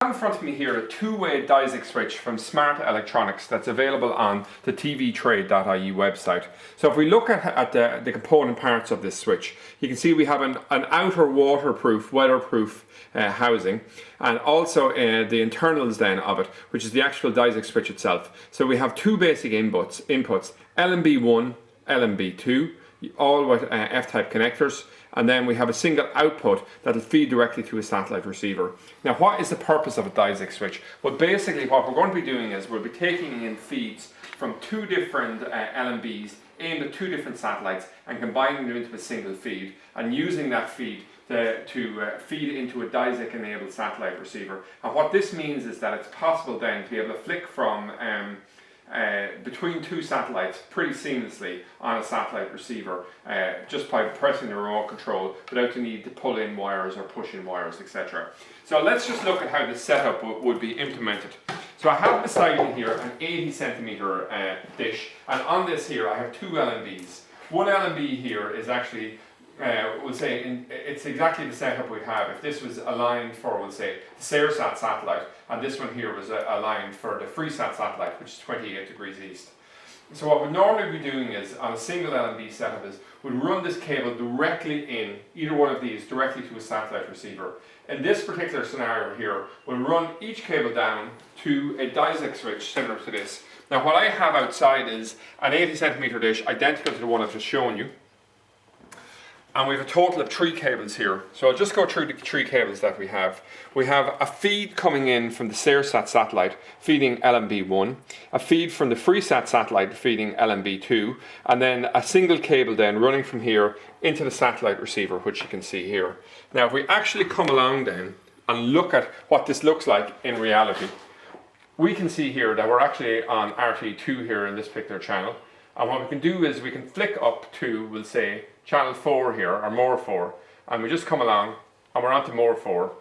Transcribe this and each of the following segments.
in front of me here a two-way Diseqc switch from Smart Electronics that's available on the tvtrade.ie website. So if we look at the component parts of this switch, you can see we have an outer waterproof, weatherproof housing, and also the internals then of it, which is the actual Diseqc switch itself. So we have two basic inputs LNB1, LNB2, all with F-type connectors, and then we have a single output that will feed directly to a satellite receiver. Now, what is the purpose of a Diseqc switch? Well, basically what we're going to be doing is we'll be taking in feeds from two different LNBs aimed at two different satellites and combining them into a single feed, and using that feed to feed into a Diseqc enabled satellite receiver. And what this means is that it's possible then to be able to flick from between two satellites pretty seamlessly on a satellite receiver, just by pressing the remote control without the need to pull in wires or push in wires, etc. So let's just look at how the setup would be implemented. So I have beside me here an 80 centimeter dish, and on this here I have two LNBs. One LNB here is actually we'll say it's exactly the setup we'd have if this was aligned for, we'll say, the SareSat satellite, and this one here was aligned for the FreeSat satellite, which is 28 degrees east. So what we'd normally be doing is, on a single LNB setup, is we'd run this cable directly in, either one of these, directly to a satellite receiver. In this particular scenario here, we'll run each cable down to a Diseqc switch similar to this. Now what I have outside is an 80 centimeter dish, identical to the one I've just shown you. And we have a total of 3 cables here. So I'll just go through the 3 cables that we have. We have a feed coming in from the SareSat satellite feeding LNB1, a feed from the FreeSat satellite feeding LNB2, and then a single cable then running from here into the satellite receiver, which you can see here. Now if we actually come along then and look at what this looks like in reality, we can see here that we're actually on RT2 here in this particular channel. And what we can do is we can flick up to, we'll say, channel 4 here, or more 4, and we just come along and we're on to more 4.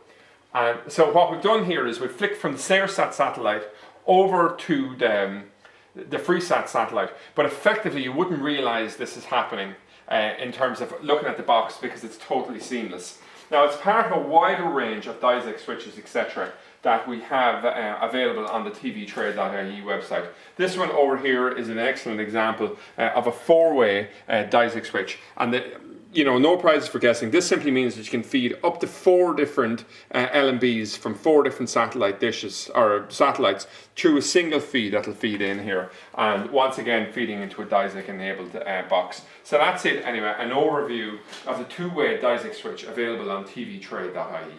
And so what we've done here is we've flicked from the SareSat satellite over to the FreeSat satellite, but effectively you wouldn't realize this is happening in terms of looking at the box, because it's totally seamless. Now it's part of a wider range of Diseqc switches, etc., that we have available on the tvtrade.ie website. This one over here is an excellent example of a 4-way Diseqc switch, and no prizes for guessing. This simply means that you can feed up to 4 different LNBs from 4 different satellite dishes or satellites through a single feed that'll feed in here, and once again feeding into a Diseqc enabled box. So that's it anyway, an overview of the 2-way Diseqc switch available on tvtrade.ie.